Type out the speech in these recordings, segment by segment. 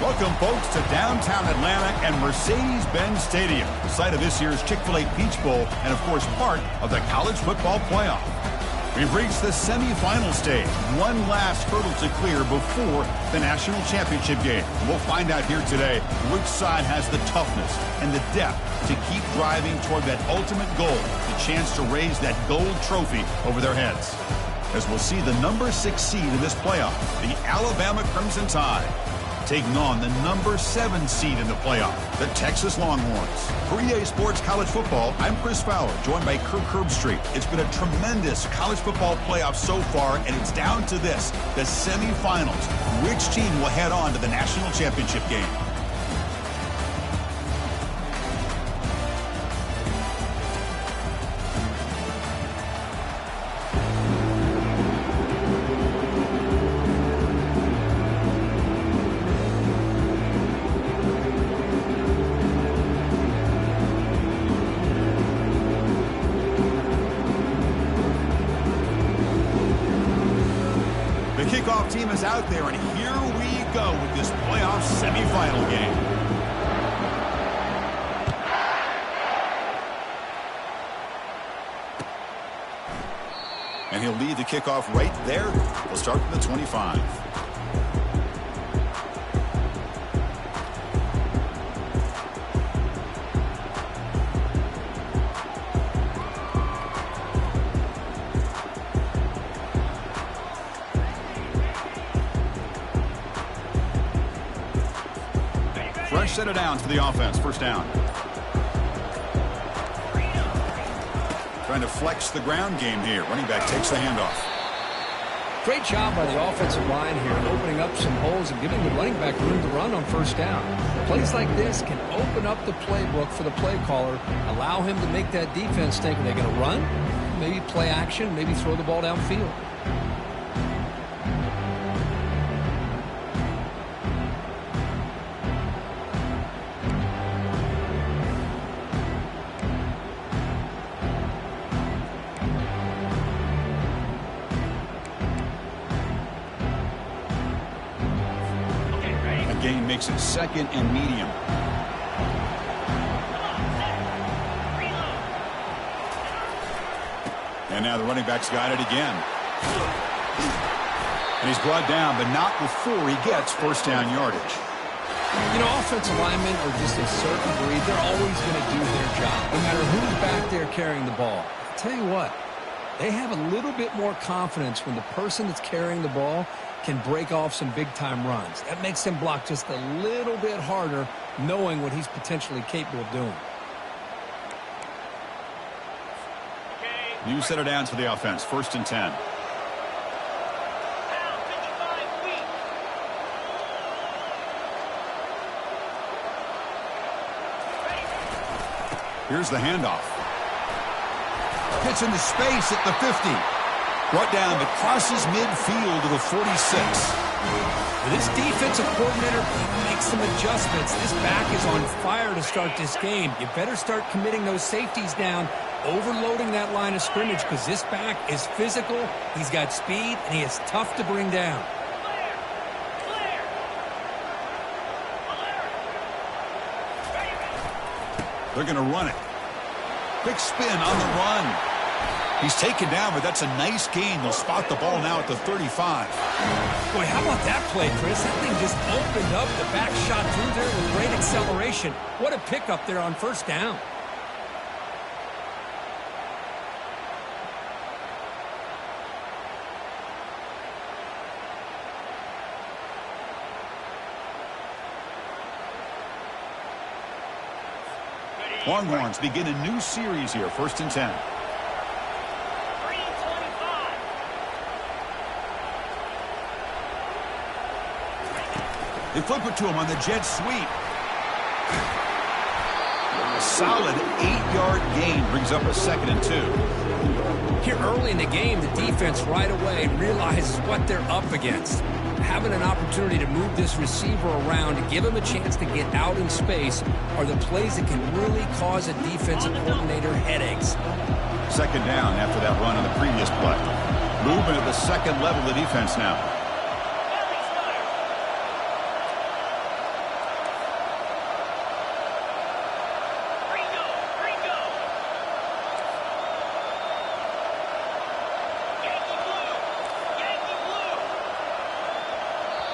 Welcome, folks, to downtown Atlanta and Mercedes-Benz Stadium, the site of this year's Chick-fil-A Peach Bowl and, of course, part of the College Football Playoff. We've reached the semifinal stage, one last hurdle to clear before the national championship game. We'll find out here today which side has the toughness and the depth to keep driving toward that ultimate goal, the chance to raise that gold trophy over their heads. As we'll see the number 6 seed in this playoff, the Alabama Crimson Tide, taking on the number 7 seed in the playoff, the Texas Longhorns. For EA Sports College Football, I'm Chris Fowler, joined by Kirk Herbstreit. It's been a tremendous college football playoff so far, and it's down to this, the semifinals. Which team will head on to the national championship game? Kickoff team is out there, and here we go with this playoff semifinal game. And he'll lead the kickoff right there. We'll start from the 25. Fresh set of downs for the offense. First down. Trying to flex the ground game here. Running back takes the handoff. Great job by the offensive line here in opening up some holes and giving the running back room to run on first down. Plays like this can open up the playbook for the play caller, allow him to make that defense think, are they going to run? Maybe play action, maybe throw the ball downfield. Gain makes it second and medium. And now the running back's got it again. And he's brought down, but not before he gets first down yardage. You know, offensive linemen are just a certain breed. They're always going to do their job, no matter who's back there carrying the ball. I'll tell you what, they have a little bit more confidence when the person that's carrying the ball can break off some big-time runs. That makes him block just a little bit harder, knowing what he's potentially capable of doing. New set of downs for the offense. First and 10. Here's the handoff. Gets into space at the 50. Brought down, but crosses midfield to the 46. This defensive coordinator makes some adjustments. This back is on fire to start this game. You better start committing those safeties down, overloading that line of scrimmage, because this back is physical, he's got speed, and he is tough to bring down. They're going to run it. Quick spin on the run. He's taken down, but that's a nice gain. They'll spot the ball now at the 35. Boy, how about that play, Chris? That thing just opened up. The back shot through there with great acceleration. What a pickup there on first down. Longhorns begin a new series here. First and 10. They flip it to him on the jet sweep. A solid 8-yard gain brings up a second and 2. Here early in the game, the defense right away realizes what they're up against. Having an opportunity to move this receiver around to give him a chance to get out in space are the plays that can really cause a defensive coordinator headaches. Second down after that run on the previous play. Movement at the second level of the defense now.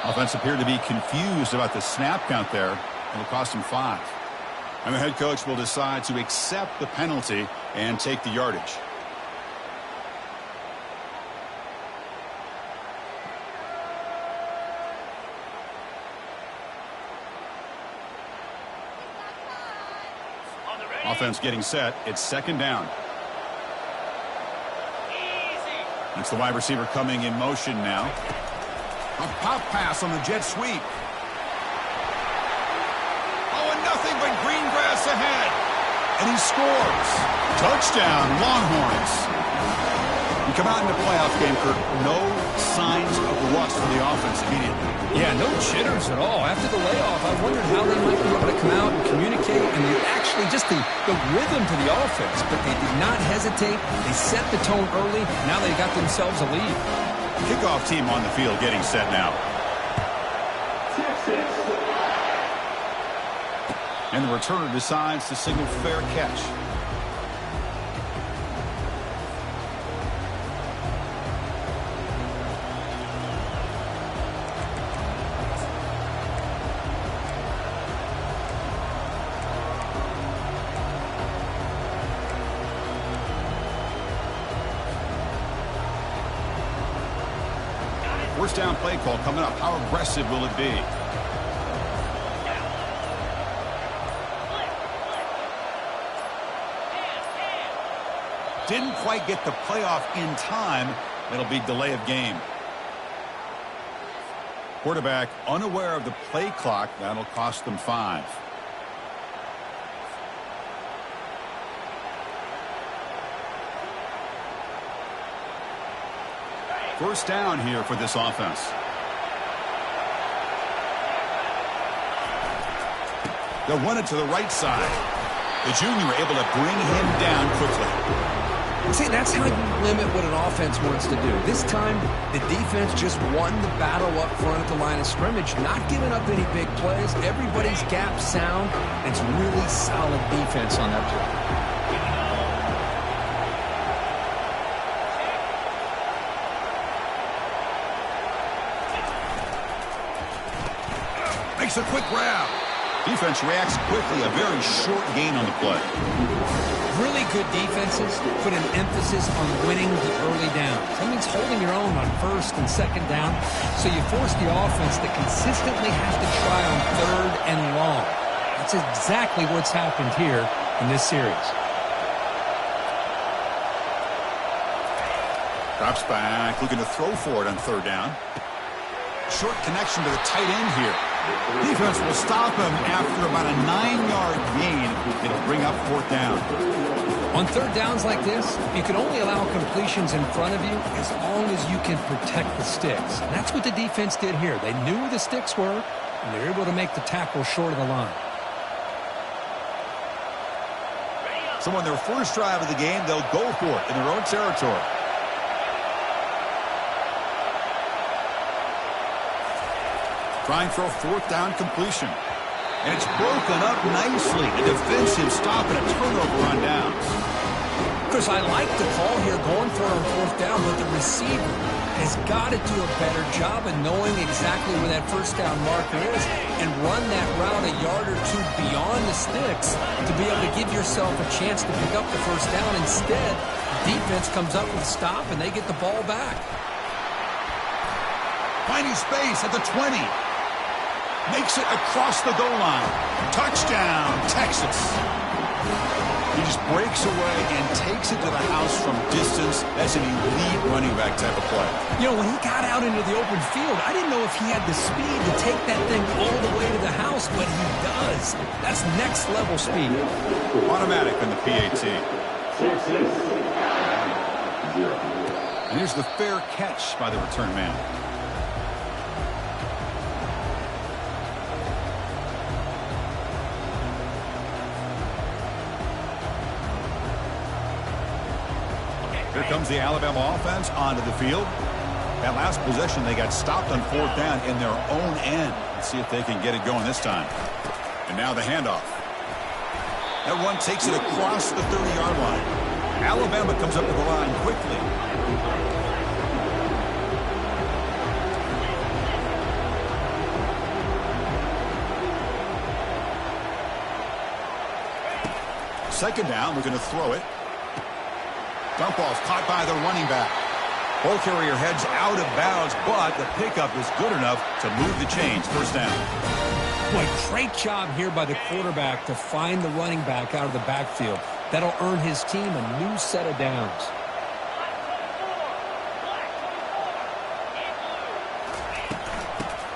Offense appeared to be confused about the snap count there. It'll cost him 5. And the head coach will decide to accept the penalty and take the yardage. Offense getting set. It's 2nd down. It's the wide receiver coming in motion now. A pop pass on the jet sweep. Oh, and nothing but green grass ahead. And he scores. Touchdown, Longhorns. You come out in the playoff game, Kirk, no signs of rust for the offense immediately. Yeah, no jitters at all. After the layoff, I wondered how they might be able to come out and communicate and actually just the rhythm to the offense. But they did not hesitate. They set the tone early. Now they got themselves a lead. Kickoff team on the field getting set now. And the returner decides to signal fair catch. First down play call coming up. How aggressive will it be? Didn't quite get the playoff in time. It'll be delay of game. Quarterback unaware of the play clock. That'll cost them 5. First down here for this offense. They'll run it to the right side. The junior able to bring him down quickly. See, that's how you limit what an offense wants to do. This time, the defense just won the battle up front at the line of scrimmage, not giving up any big plays. Everybody's gap sound. It's really solid defense on that play. Makes a quick grab. Defense reacts quickly. A very short gain on the play. Really good defenses put an emphasis on winning the early downs. That means holding your own on 1st and 2nd down. So you force the offense to consistently have to try on 3rd and long. That's exactly what's happened here in this series. Drops back, looking to throw for it on 3rd down. Short connection to the tight end here. Defense will stop him after about a 9-yard gain. It'll bring up 4th down. On 3rd downs like this, you can only allow completions in front of you as long as you can protect the sticks. And that's what the defense did here. They knew where the sticks were, and they were able to make the tackle short of the line. So on their first drive of the game, they'll go for it in their own territory. Trying for a 4th down completion. And it's broken up nicely. A defensive stop and a turnover on downs. Chris, I like the call here going for it on 4th down, but the receiver has got to do a better job of knowing exactly where that 1st down marker is and run that route a yard or 2 beyond the sticks to be able to give yourself a chance to pick up the 1st down. Instead, the defense comes up with a stop and they get the ball back. Finding space at the 20. Makes it across the goal line. Touchdown, Texas. He just breaks away and takes it to the house from distance. That's an elite running back type of play. You know, when he got out into the open field, I didn't know if he had the speed to take that thing all the way to the house, but he does. That's next level speed. Automatic in the PAT. And here's the fair catch by the return man. Here comes the Alabama offense onto the field. That last possession, they got stopped on 4th down in their own end. Let's see if they can get it going this time. And now the handoff. That one takes it across the 30-yard line. Alabama comes up to the line quickly. Second down, we're going to throw it. Dump ball's caught by the running back. Ball carrier heads out of bounds, but the pickup is good enough to move the chains. First down. Boy, great job here by the quarterback to find the running back out of the backfield. That'll earn his team a new set of downs.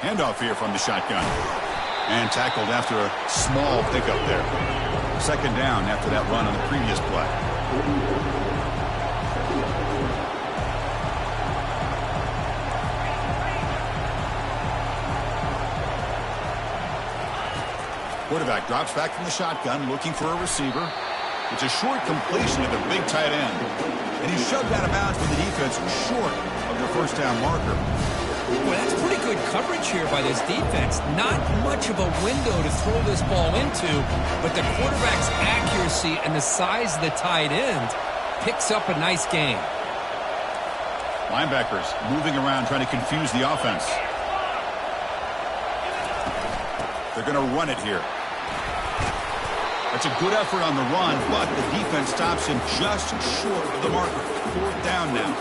Handoff here from the shotgun. And tackled after a small pickup there. Second down after that run on the previous play. Quarterback drops back from the shotgun, looking for a receiver. It's a short completion to the big tight end. And he's shoved out of bounds with the defense short of their first down marker. Boy, that's pretty good coverage here by this defense. Not much of a window to throw this ball into, but the quarterback's accuracy and the size of the tight end picks up a nice gain. Linebackers moving around trying to confuse the offense. They're going to run it here. That's a good effort on the run, but the defense stops him just short of the marker. Fourth down now.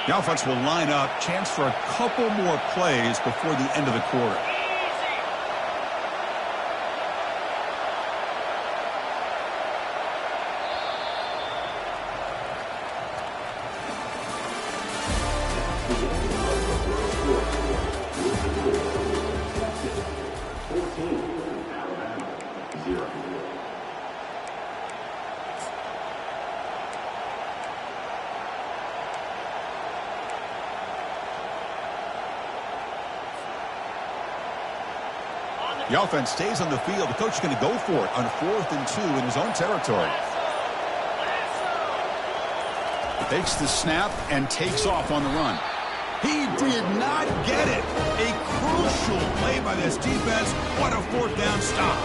The offense will line up. Chance for a couple more plays before the end of the quarter. The offense stays on the field. The coach is going to go for it on 4th and 2 in his own territory. Takes the snap and takes off on the run. He did not get it. A crucial play by this defense. What a fourth down stop.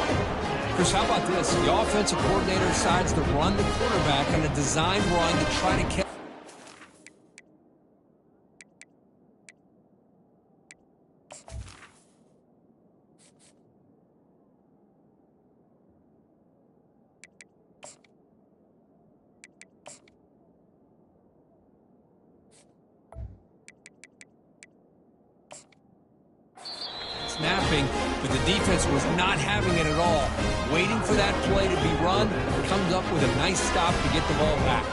Chris, how about this? The offensive coordinator decides to run the quarterback on a design run to try to catch. Snapping, but the defense was not having it at all. Waiting for that play to be run, comes up with a nice stop to get the ball back.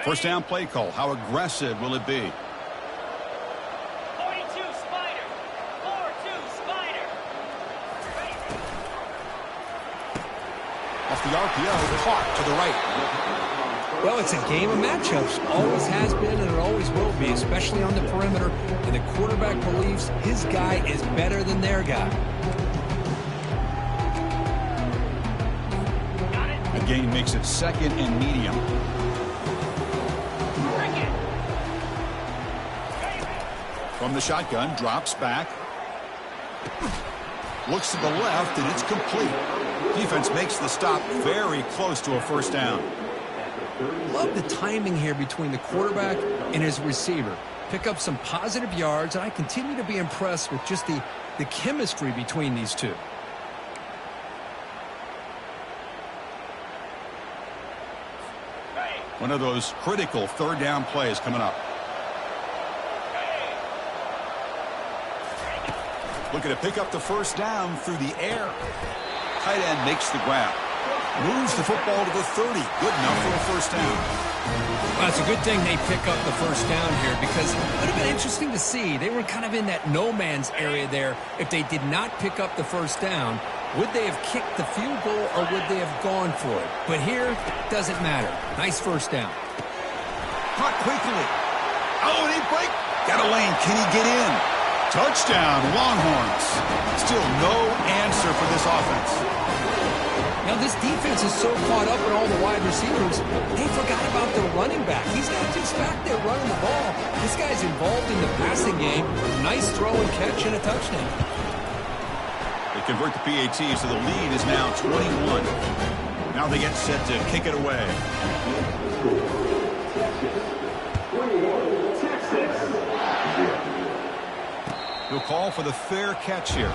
First down play call. How aggressive will it be? Off the RPO, caught to the right. Well, it's a game of matchups. Always has been and it always will be, especially on the perimeter. And the quarterback believes his guy is better than their guy. A gain makes it second and medium. From the shotgun, drops back. Looks to the left, and it's complete. Defense makes the stop very close to a first down. Love the timing here between the quarterback and his receiver. Pick up some positive yards, and I continue to be impressed with just the chemistry between these two. One of those critical third down plays coming up. Looking to pick up the first down through the air. Tight end makes the grab. Moves the football to the 30. Good enough for a first down. Well, it's a good thing they pick up the first down here because it would have been interesting to see. They were kind of in that no man's area there. If they did not pick up the first down, would they have kicked the field goal or would they have gone for it? But here, it doesn't matter. Nice first down. Caught quickly. Oh, and he break. Got a lane. Can he get in? Touchdown, Longhorns. Still no answer for this offense. Now, this defense is so caught up in all the wide receivers, they forgot about their running back. He's not just back there running the ball. This guy's involved in the passing game. Nice throw and catch and a touchdown. They convert the PAT, so the lead is now 21. Now they get set to kick it away. He'll call for the fair catch here.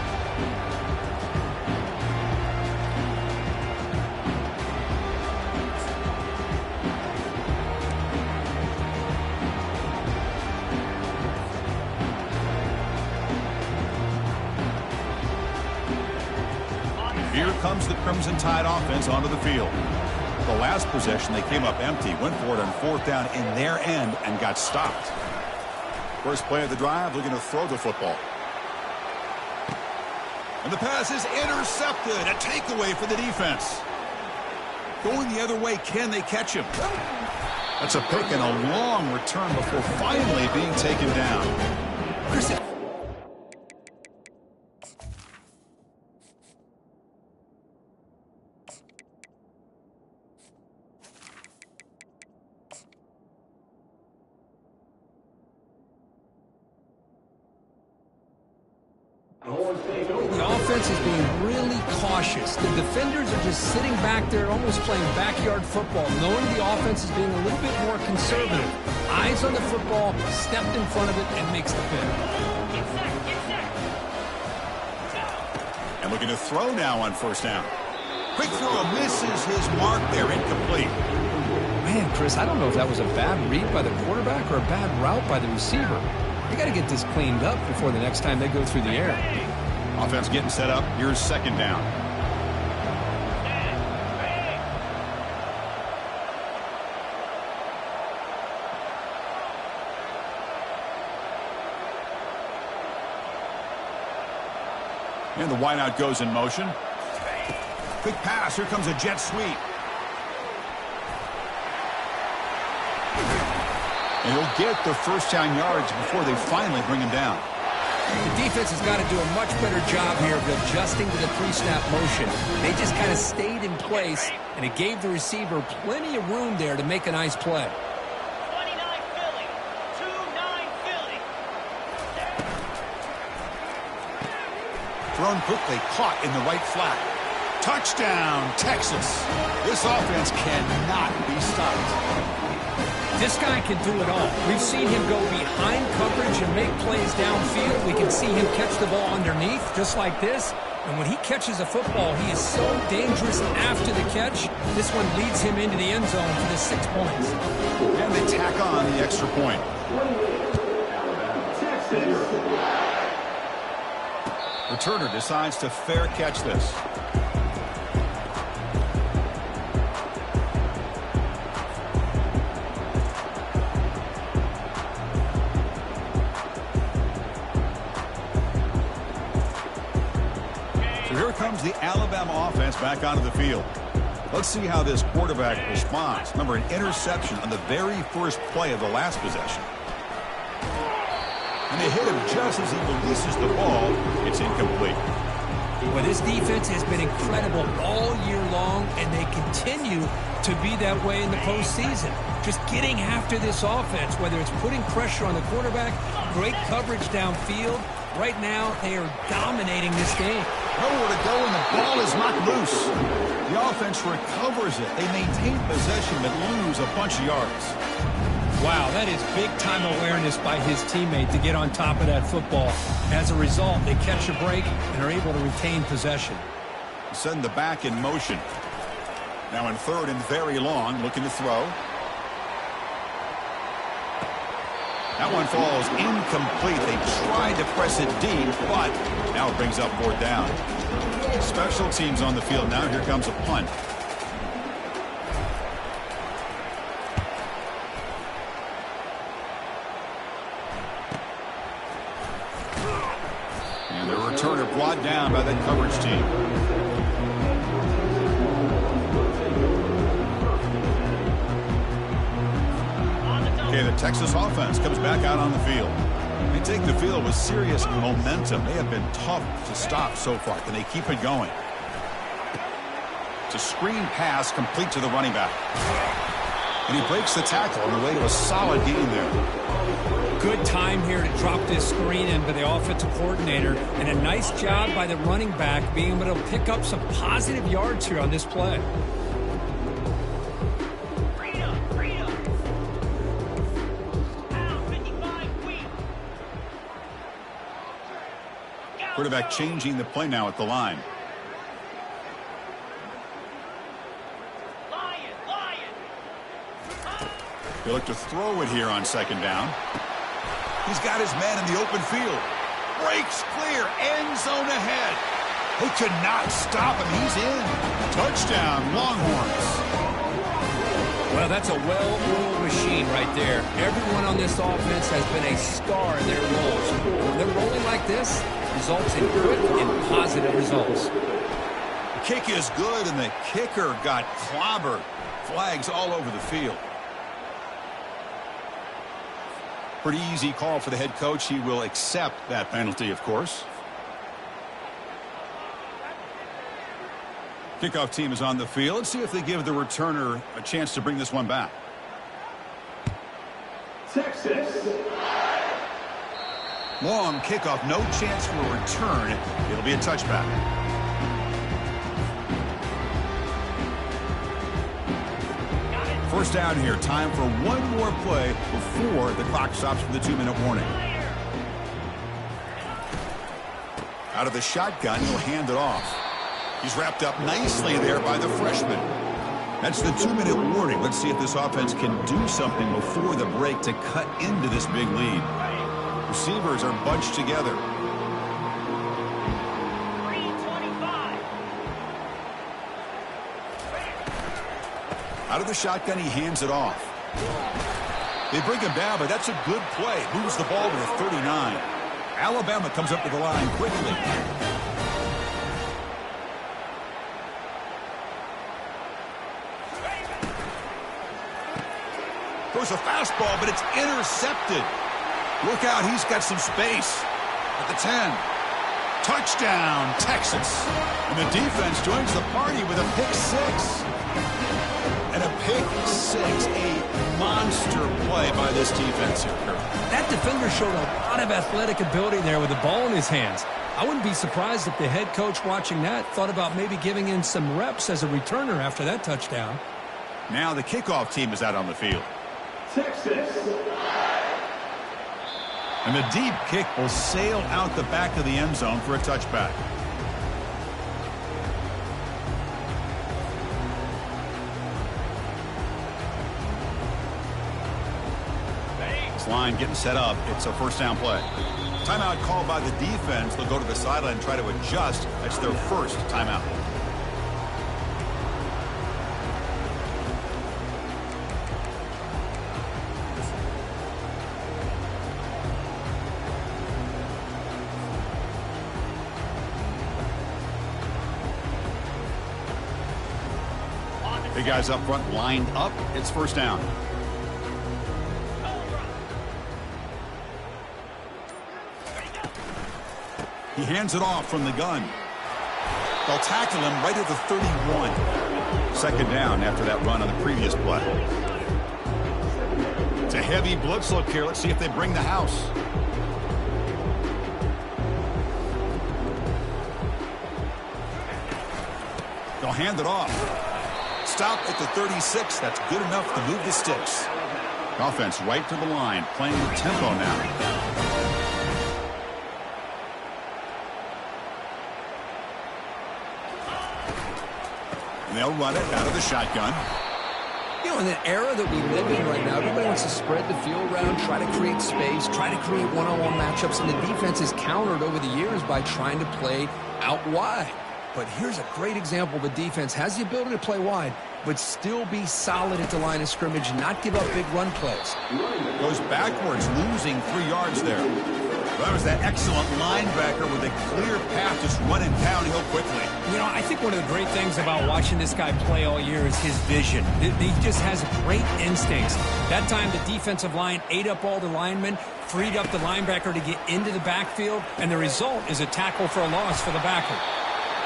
Here comes the Crimson Tide offense onto the field. The last possession, they came up empty, went for it on fourth down in their end, and got stopped. First play of the drive, looking to throw the football. And the pass is intercepted. A takeaway for the defense. Going the other way, can they catch him? That's a pick and a long return before finally being taken down. The offense is being really cautious. The defenders are just sitting back there almost playing backyard football, knowing the offense is being a little bit more conservative. Eyes on the football, stepped in front of it, and makes the pick. And looking to throw now on first down. Quick throw misses his mark there, incomplete. Man, Chris, I don't know if that was a bad read by the quarterback or a bad route by the receiver. They got to get this cleaned up before the next time they go through the air. Offense getting set up. Here's second down. And the wideout goes in motion. Quick pass. Here comes a jet sweep. And he'll get the first down yards before they finally bring him down. The defense has got to do a much better job here of adjusting to the pre-snap motion. They just kind of stayed in place, and it gave the receiver plenty of room there to make a nice play. 29 Philly, 2-9 Philly. Thrown quickly, caught in the right flat. Touchdown, Texas. This offense cannot be stopped. This guy can do it all. We've seen him go behind coverage and make plays downfield. We can see him catch the ball underneath, just like this. And when he catches a football, he is so dangerous after the catch. This one leads him into the end zone for the 6 points. And they tack on the extra point. Returner decides to fair catch this. Here comes the Alabama offense back onto the field. Let's see how this quarterback responds. Remember, an interception on the very first play of the last possession. And they hit him just as he releases the ball. It's incomplete. Well, this defense has been incredible all year long, and they continue to be that way in the postseason. Just getting after this offense, whether it's putting pressure on the quarterback, great coverage downfield. Right now, they are dominating this game. Nowhere to go, and the ball is knocked loose. The offense recovers it. They maintain possession, but lose a bunch of yards. Wow, that is big-time awareness by his teammate to get on top of that football. As a result, they catch a break and are able to retain possession. Send the back in motion. Now in third and very long, looking to throw. That one falls incomplete. They tried to press it deep, but now it brings up fourth down. Special teams on the field now. Here comes a punt. And the returner brought down by that coverage team. Okay, the Texas offense comes back out on the field. They take the field with serious momentum. They have been tough to stop so far. Can they keep it going? It's a screen pass complete to the running back. And he breaks the tackle on the way to a solid gain there. Good time here to drop this screen in by the offensive coordinator, and a nice job by the running back being able to pick up some positive yards here on this play. Quarterback changing the play now at the line. He'll look to throw it here on second down. He's got his man in the open field. Breaks clear. End zone ahead. They could not stop him. He's in. Touchdown, Longhorns. Well, that's a well-oiled machine right there. Everyone on this offense has been a star in their roles. When they're rolling like this, results in quick and positive results. The kick is good, and the kicker got clobbered. Flags all over the field. Pretty easy call for the head coach. He will accept that penalty, of course. Kickoff team is on the field. Let's see if they give the returner a chance to bring this one back. Texas. Long kickoff, no chance for a return. It'll be a touchback. First down here. Time for one more play before the clock stops for the 2-minute warning. Out of the shotgun, he'll hand it off. He's wrapped up nicely there by the freshman. That's the 2-minute warning. Let's see if this offense can do something before the break to cut into this big lead. Receivers are bunched together. 3:25. Out of the shotgun, he hands it off. They bring him down, but that's a good play. Moves the ball to the 39. Alabama comes up to the line quickly. Throws a fastball, but it's intercepted. Look out, he's got some space at the 10. Touchdown, Texas. And the defense joins the party with a pick six. And a pick six, a monster play by this defense here. That defender showed a lot of athletic ability there with the ball in his hands. I wouldn't be surprised if the head coach watching that thought about maybe giving in some reps as a returner after that touchdown. Now the kickoff team is out on the field. Texas. And the deep kick will sail out the back of the end zone for a touchback. This line getting set up. It's a first down play. Timeout called by the defense. They'll go to the sideline and try to adjust. That's their first timeout. Big guys up front lined up. It's first down. He hands it off from the gun. They'll tackle him right at the 31. Second down after that run on the previous play. It's a heavy blitz look here. Let's see if they bring the house. They'll hand it off. Stop at the 36. That's good enough to move the sticks. Offense right to the line, playing with tempo now. And they'll run it out of the shotgun. You know, in the era that we live in right now, everybody wants to spread the field around, try to create space, try to create one-on-one matchups, and the defense is countered over the years by trying to play out wide. But here's a great example. The defense has the ability to play wide, but still be solid at the line of scrimmage, not give up big run plays. Goes backwards, losing 3 yards there. Well, that was that excellent linebacker with a clear path, just running downhill quickly. You know, I think one of the great things about watching this guy play all year is his vision. He just has great instincts. That time, the defensive line ate up all the linemen, freed up the linebacker to get into the backfield, and the result is a tackle for a loss for the backer.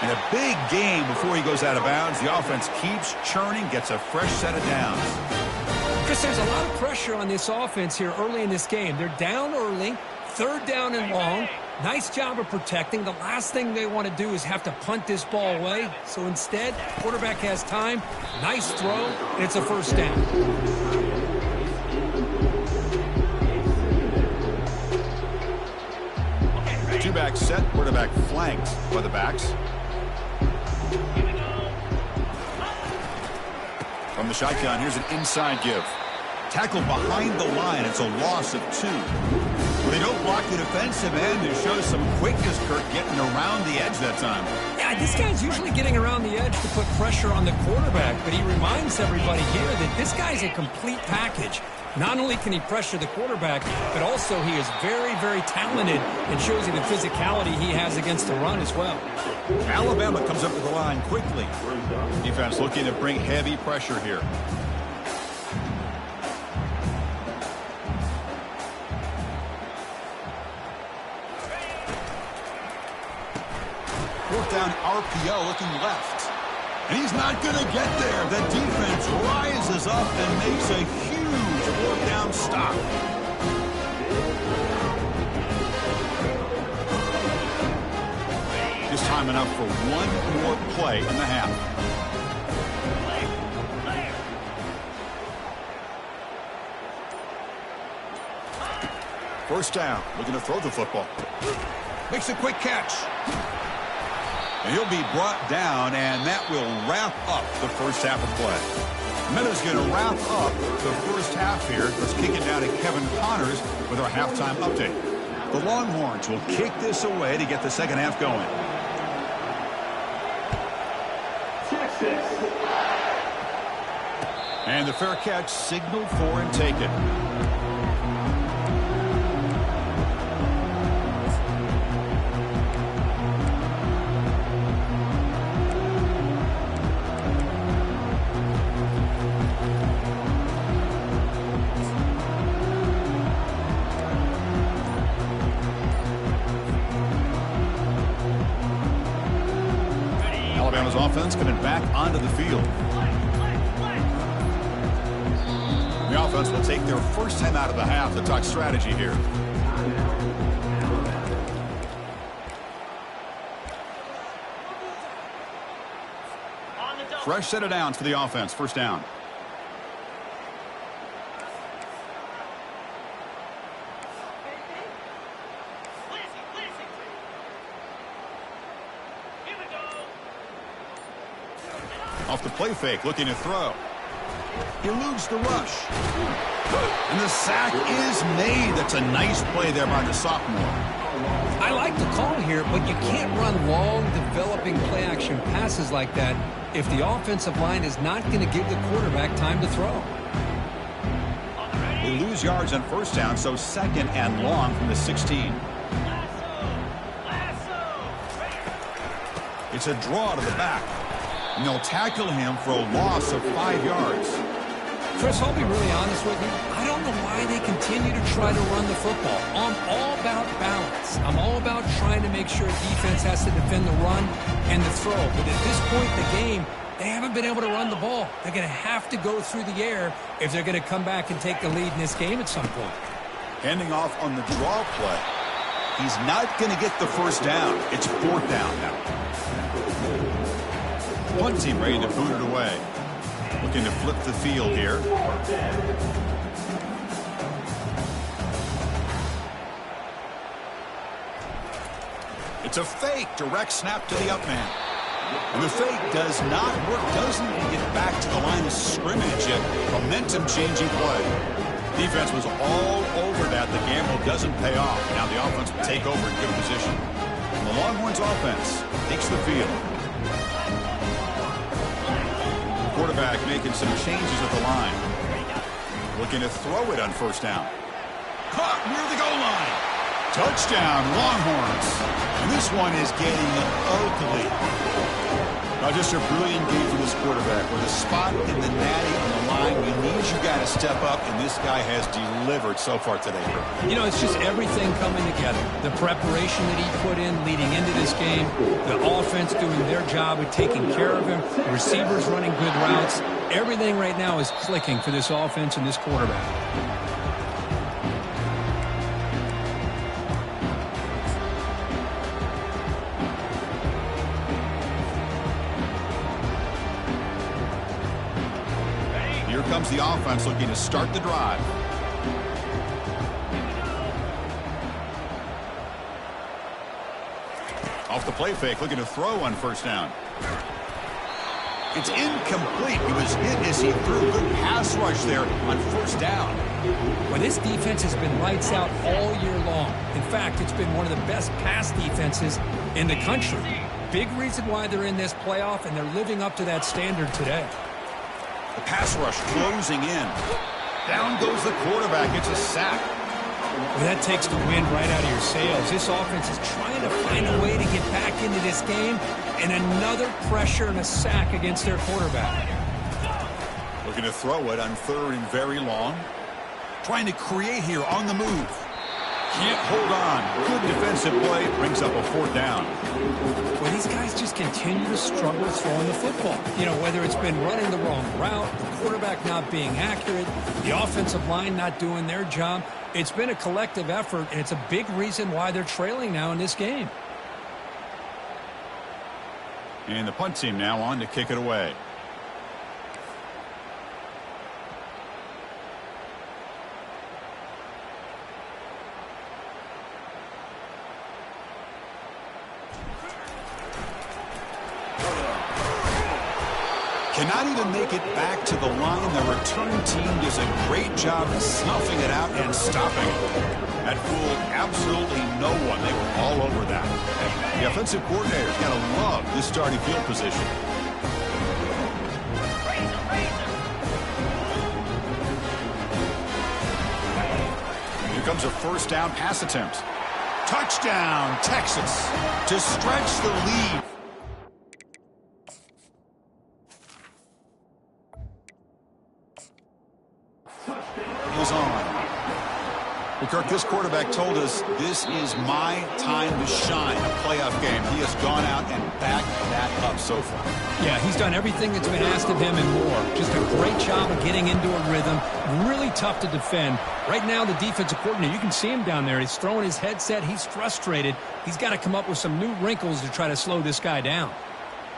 And a big game before he goes out of bounds. The offense keeps churning, gets a fresh set of downs. Chris, there's a lot of pressure on this offense here early in this game. They're down early, 3rd down and long. Nice job of protecting. The last thing they want to do is have to punt this ball away. So instead, quarterback has time. Nice throw, and it's a 1st down. Two-back set, quarterback flanked by the backs. From the shotgun, here's an inside give. Tackle behind the line. It's a loss of 2. Well, they don't block the defensive end. It shows some quickness, Kirk, getting around the edge that time. Yeah, this guy's usually getting around the edge to put pressure on the quarterback, but he reminds everybody here that this guy's a complete package. Not only can he pressure the quarterback, but also he is very, very talented and shows you the physicality he has against the run as well. Alabama comes up to the line quickly. Defense looking to bring heavy pressure here. 4th down RPO looking left. And he's not going to get there. The defense rises up and makes a huge 4th down stop. Just time enough for one more play in the half. First down, looking to throw the football. Makes a quick catch. And he'll be brought down, and that will wrap up the first half of play. Meadows going to wrap up the first half here. Let's kick it down to Kevin Connors with our halftime update. The Longhorns will kick this away to get the second half going. Texas. And the fair catch signaled for and taken. Alabama's offense coming back onto the field. The offense will take their first time out of the half to talk strategy here. Fresh set of downs for the offense. First down. Off the play fake, looking to throw. Eludes the rush. And the sack is made. That's a nice play there by the sophomore. I like the call here, but you can't run long, developing play-action passes like that if the offensive line is not going to give the quarterback time to throw. They lose yards on first down, so 2nd and long from the 16. It's a draw to the back. And they'll tackle him for a loss of 5 yards. Chris, I'll be really honest with you. I don't know why they continue to try to run the football. I'm all about balance. I'm all about trying to make sure defense has to defend the run and the throw. But at this point in the game, they haven't been able to run the ball. They're going to have to go through the air if they're going to come back and take the lead in this game at some point. Handing off on the draw play. He's not going to get the first down. It's 4th down now. Punt team ready to boot it away. Looking to flip the field here. It's a fake. Direct snap to the up man. And the fake does not work. Doesn't get back to the line of scrimmage yet. Momentum-changing play. Defense was all over that. The gamble doesn't pay off. Now the offense will take over in good position. And the Longhorns offense takes the field. Quarterback making some changes at the line. Looking to throw it on first down. Caught near the goal line. Touchdown, Longhorns. And this one is getting ugly. Just a brilliant game for this quarterback. With a spot in the natty on the line, we need you guys to step up, and this guy has delivered so far today. You know, it's just everything coming together. The preparation that he put in leading into this game, the offense doing their job of taking care of him, the receivers running good routes. Everything right now is clicking for this offense and this quarterback. Here comes the offense looking to start the drive. Off the play fake, looking to throw on first down. It's incomplete. He was hit as he threw. Good pass rush there on first down. Well, this defense has been lights out all year long. In fact, it's been one of the best pass defenses in the country. Big reason why they're in this playoff, and they're living up to that standard today. The pass rush closing in. Down goes the quarterback. It's a sack. Well, that takes the wind right out of your sails. This offense is trying to find a way to get back into this game, and another pressure and a sack against their quarterback. Looking to throw it on third and very long. Trying to create here on the move. Can't hold on. Good defensive play. Brings up a fourth down. Well, these guys just continue to struggle throwing the football. You know, whether it's been running the wrong route, the quarterback not being accurate, the offensive line not doing their job. It's been a collective effort, and it's a big reason why they're trailing now in this game. And the punt team now on to kick it away. Cannot even make it back to the line. The return team does a great job of snuffing it out and stopping it. That fooled absolutely no one. They were all over that. The offensive coordinator's got to love this starting field position. Here comes a first down pass attempt. Touchdown, Texas, to stretch the lead. Was on. Well, Kirk, this quarterback told us this is my time to shine, a playoff game. He has gone out and backed that up so far. Yeah, he's done everything that's been asked of him and more. Just a great job of getting into a rhythm. Really tough to defend. Right now, the defensive coordinator, you can see him down there. He's throwing his headset. He's frustrated. He's got to come up with some new wrinkles to try to slow this guy down.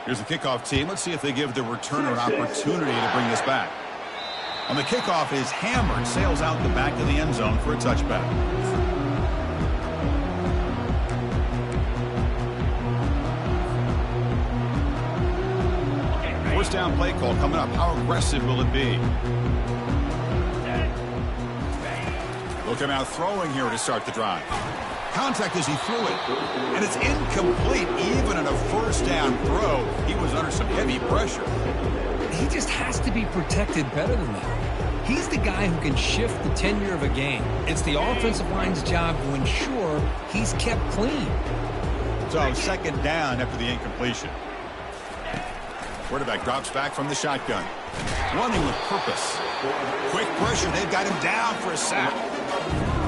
Here's the kickoff team. Let's see if they give the returner an opportunity to bring this back. On the kickoff is hammered, sails out the back of the end zone for a touchback. First down play call coming up. How aggressive will it be? Looking out throwing here to start the drive. Contact as he threw it. And it's incomplete. Even in a first down throw, he was under some heavy pressure. He just has to be protected better than that. He's the guy who can shift the tenure of a game. It's the offensive line's job to ensure he's kept clean. So second down after the incompletion. Quarterback drops back from the shotgun. Running with purpose. Quick pressure. They've got him down for a sack.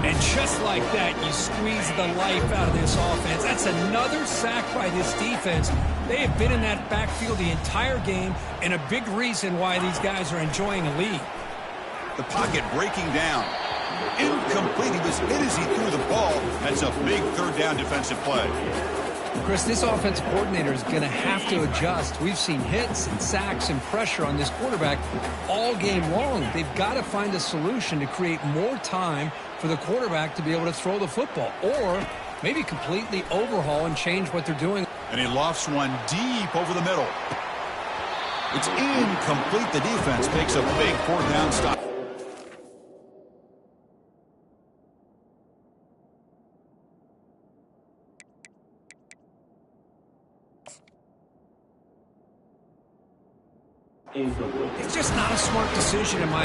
And just like that, you squeeze the life out of this offense. That's another sack by this defense. They have been in that backfield the entire game, and a big reason why these guys are enjoying a lead. The pocket breaking down. Incomplete. He was hit as he threw the ball. That's a big third down defensive play. Chris, this offensive coordinator is going to have to adjust. We've seen hits and sacks and pressure on this quarterback all game long. They've got to find a solution to create more time for the quarterback to be able to throw the football, or maybe completely overhaul and change what they're doing. And he lofts one deep over the middle. It's incomplete. The defense makes a big fourth down stop. It's just not a smart decision in my